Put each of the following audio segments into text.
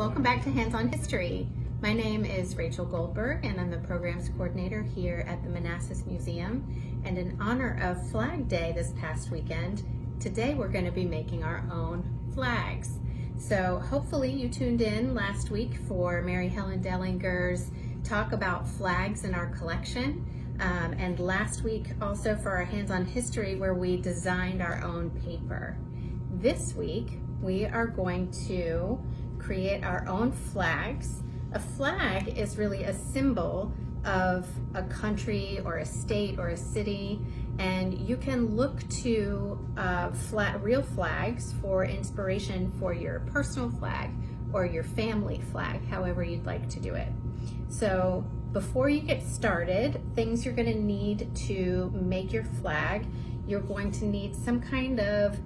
welcome back to Hands-On History. My name is Rachel Goldberg and I'm the programs coordinator here at the Manassas Museum. And in honor of Flag Day this past weekend, today we're going to be making our own flags. So hopefully you tuned in last week for Mary Helen Dellinger's talk about flags in our collection. And last week also for our Hands-On History where we designed our own paper. This week we are going to create our own flags. A flag is really a symbol of a country or a state or a city, and you can look to real flags for inspiration for your personal flag or your family flag, however you'd like to do it. So before you get started, things you're going to need to make your flag, you're going to need some kind of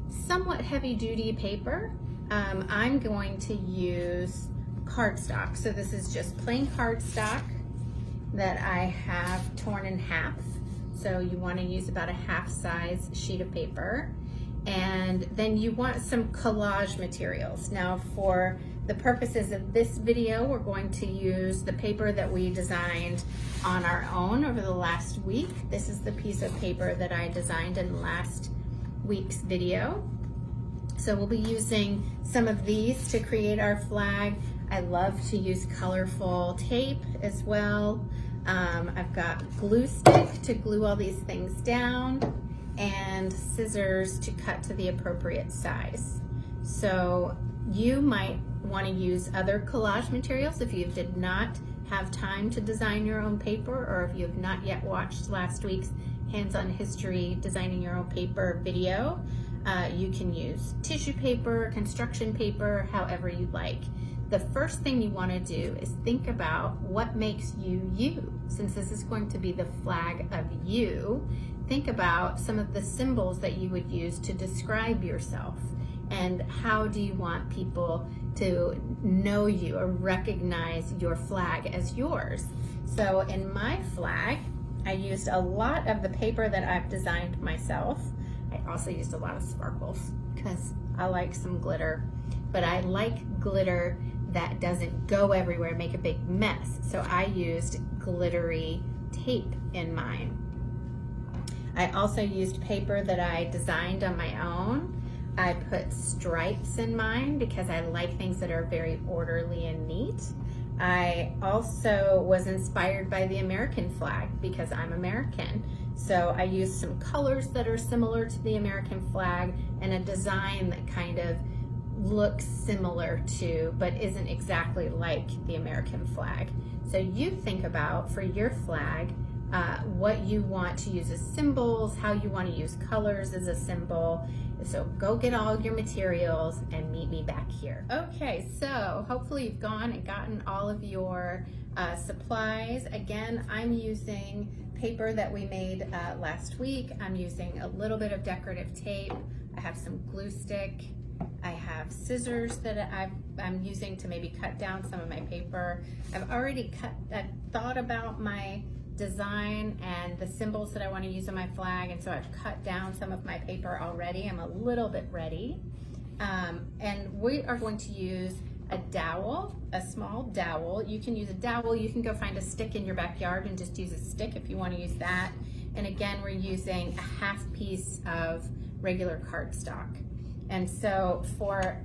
somewhat heavy-duty paper. I'm going to use cardstock. So this is just plain cardstock that I have torn in half. So you want to use about a half-size sheet of paper. And then you want some collage materials. Now for the purposes of this video, we're going to use the paper that we designed on our own over the last week. This is the piece of paper that I designed in last week's video. So we'll be using some of these to create our flag. I love to use colorful tape as well. I've got glue stick to glue all these things down and scissors to cut to the appropriate size. So you might want to use other collage materials if you did not have time to design your own paper, or if you have not yet watched last week's Hands-On History Designing Your Own Paper video. You can use tissue paper, construction paper, however you like. The first thing you want to do is think about what makes you you. Since this is going to be the flag of you, think about some of the symbols that you would use to describe yourself, and how do you want people to know you or recognize your flag as yours. So in my flag, I used a lot of the paper that I've designed myself. I also used a lot of sparkles because I like some glitter, but I like glitter that doesn't go everywhere, make a big mess. So I used glittery tape in mine. I also used paper that I designed on my own. I put stripes in mine because I like things that are very orderly and neat. I also was inspired by the American flag because I'm American. So I used some colors that are similar to the American flag and a design that kind of looks similar to, but isn't exactly like the American flag. So you think about for your flag, what you want to use as symbols, how you want to use colors as a symbol. So go get all your materials and meet me back here. Okay, so hopefully you've gone and gotten all of your supplies. Again, I'm using paper that we made last week. I'm using a little bit of decorative tape. I have some glue stick. I have scissors that I'm using to maybe cut down some of my paper. I've already thought about my design and the symbols that I want to use on my flag, and so I've cut down some of my paper already. I'm a little bit ready. And we are going to use a dowel, a small dowel. You can use a dowel, you can go find a stick in your backyard and just use a stick if you want to use that. And again, we're using a half piece of regular cardstock. And so for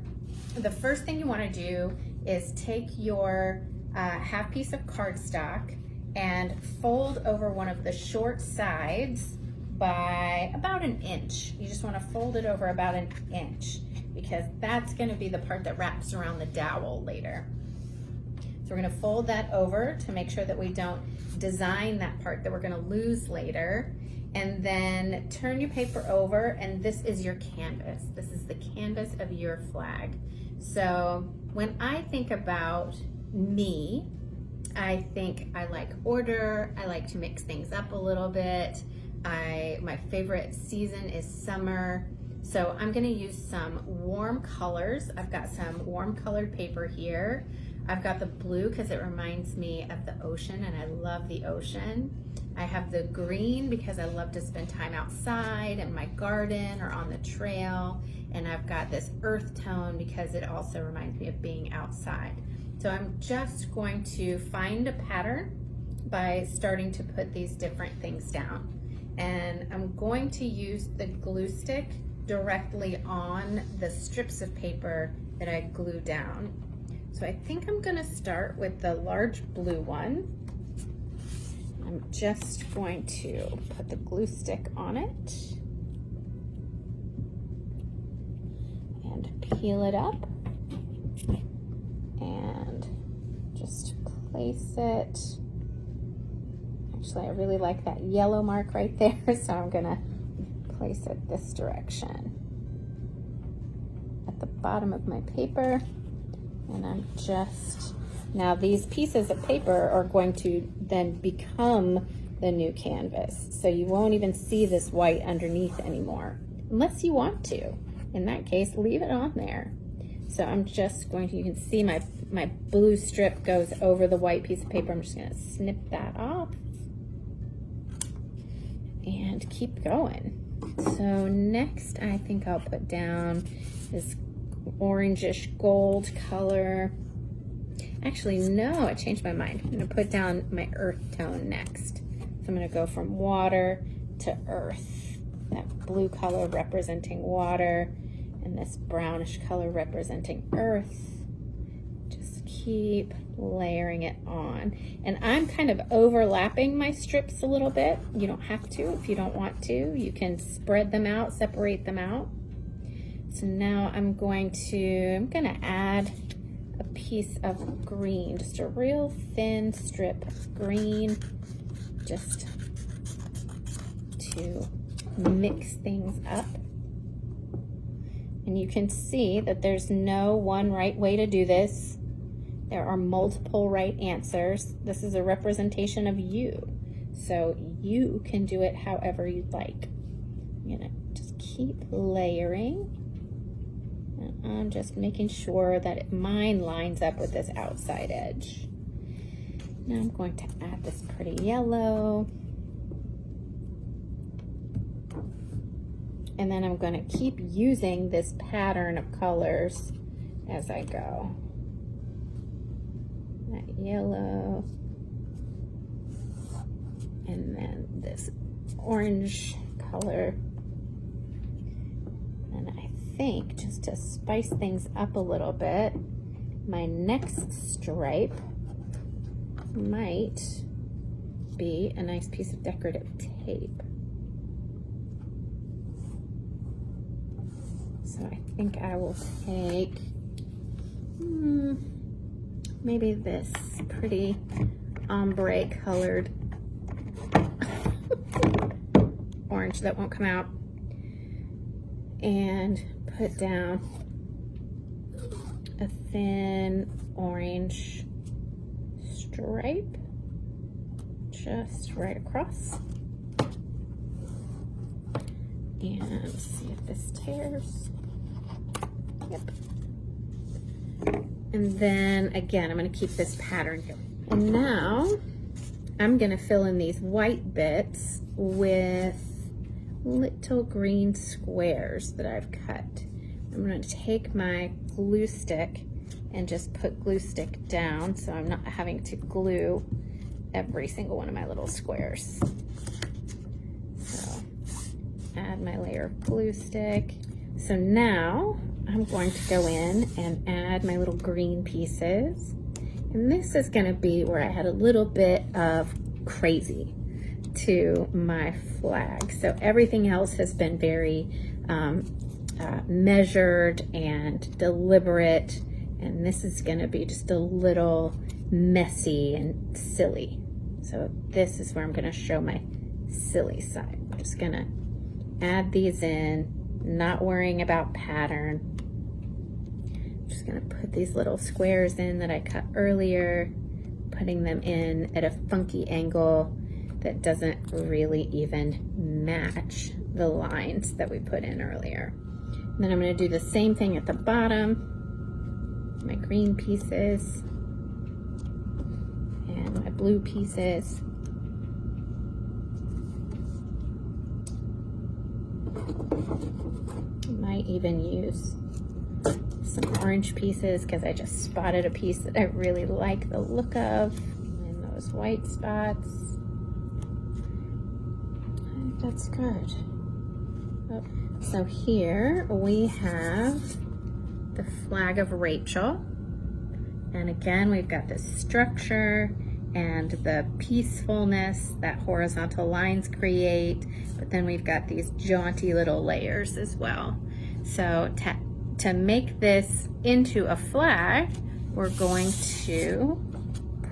the first thing you want to do is take your half piece of cardstock and fold over one of the short sides by about an inch. You just want to fold it over about an inch because that's going to be the part that wraps around the dowel later. So we're going to fold that over to make sure that we don't design that part that we're going to lose later. And then turn your paper over, and this is your canvas. This is the canvas of your flag. So when I think about me, I think I like order. I like to mix things up a little bit. My favorite season is summer. So I'm gonna use some warm colors. I've got some warm colored paper here. I've got the blue because it reminds me of the ocean and I love the ocean. I have the green because I love to spend time outside in my garden or on the trail. And I've got this earth tone because it also reminds me of being outside. So I'm just going to find a pattern by starting to put these different things down. And I'm going to use the glue stick directly on the strips of paper that I glue down. So I think I'm gonna start with the large blue one. I'm just going to put the glue stick on it and peel it up and just place it. Actually, I really like that yellow mark right there, so I'm gonna place it this direction at the bottom of my paper. And I'm just, now these pieces of paper are going to then become the new canvas. So you won't even see this white underneath anymore, unless you want to. In that case, leave it on there. So I'm just going to, you can see my blue strip goes over the white piece of paper. I'm just gonna snip that off and keep going. So next, I think I'll put down this orangish gold color. Actually, no, I changed my mind. I'm gonna put down my earth tone next. So I'm gonna go from water to earth. That blue color representing water and this brownish color representing earth. Just keep layering it on. And I'm kind of overlapping my strips a little bit. You don't have to if you don't want to. You can spread them out, separate them out. So now I'm gonna add a piece of green, just a real thin strip of green, just to mix things up. And you can see that there's no one right way to do this. There are multiple right answers. This is a representation of you. So you can do it however you'd like. I'm gonna just keep layering. And I'm just making sure that mine lines up with this outside edge. Now I'm going to add this pretty yellow. And then I'm going to keep using this pattern of colors as I go. That yellow. And then this orange color. And I think, just to spice things up a little bit, my next stripe might be a nice piece of decorative tape. So I think I will take maybe this pretty ombre colored orange that won't come out, and put down a thin orange stripe just right across. And see if this tears. Yep. And then again, I'm going to keep this pattern here. And now I'm going to fill in these white bits with little green squares that I've cut. I'm going to take my glue stick and just put glue stick down so I'm not having to glue every single one of my little squares. So add my layer of glue stick. So now I'm going to go in and add my little green pieces. And this is going to be where I had a little bit of crazy to my flag. So everything else has been very measured and deliberate. And this is going to be just a little messy and silly. So this is where I'm going to show my silly side. I'm just going to add these in, not worrying about pattern. Just gonna put these little squares in that I cut earlier, putting them in at a funky angle that doesn't really even match the lines that we put in earlier. And then I'm gonna do the same thing at the bottom, my green pieces and my blue pieces. even use some orange pieces because I just spotted a piece that I really like the look of, and those white spots. I think that's good. Oh. So here we have the flag of Rachel, and again we've got this structure and the peacefulness that horizontal lines create, but then we've got these jaunty little layers as well. So to make this into a flag, we're going to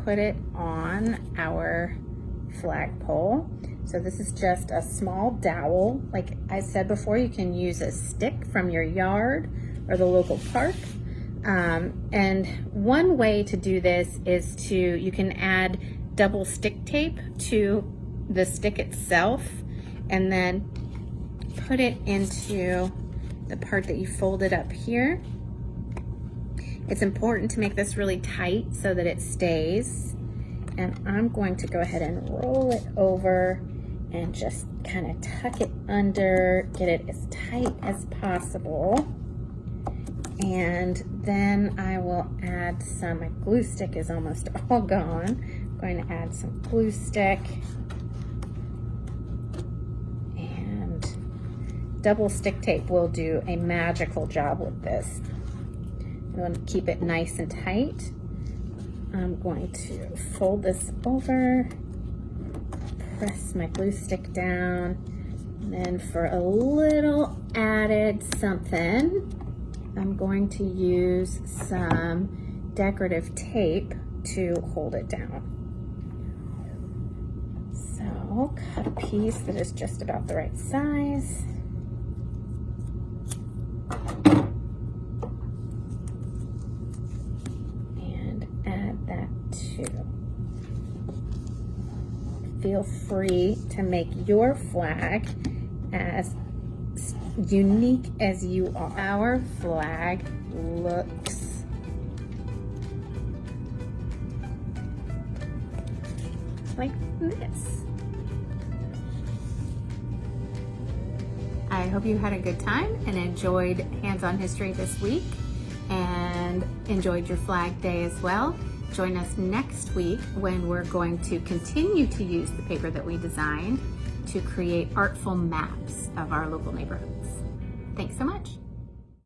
put it on our flagpole. So this is just a small dowel. Like I said before, you can use a stick from your yard or the local park. And one way to do this is you can add double stick tape to the stick itself and then put it into the part that you folded up here. It's important to make this really tight so that it stays. And I'm going to go ahead and roll it over and just kind of tuck it under, get it as tight as possible. And then I will add some, my glue stick is almost all gone. I'm going to add some glue stick. And double stick tape will do a magical job with this. I want to keep it nice and tight. I'm going to fold this over, press my glue stick down, and then for a little added something, I'm going to use some decorative tape to hold it down. So cut a piece that is just about the right size. And add that too. Feel free to make your flag as unique as you are. Our flag looks like this. I hope you had a good time and enjoyed Hands-On History this week and enjoyed your Flag Day as well. Join us next week when we're going to continue to use the paper that we designed to create artful maps of our local neighborhoods. Thanks so much.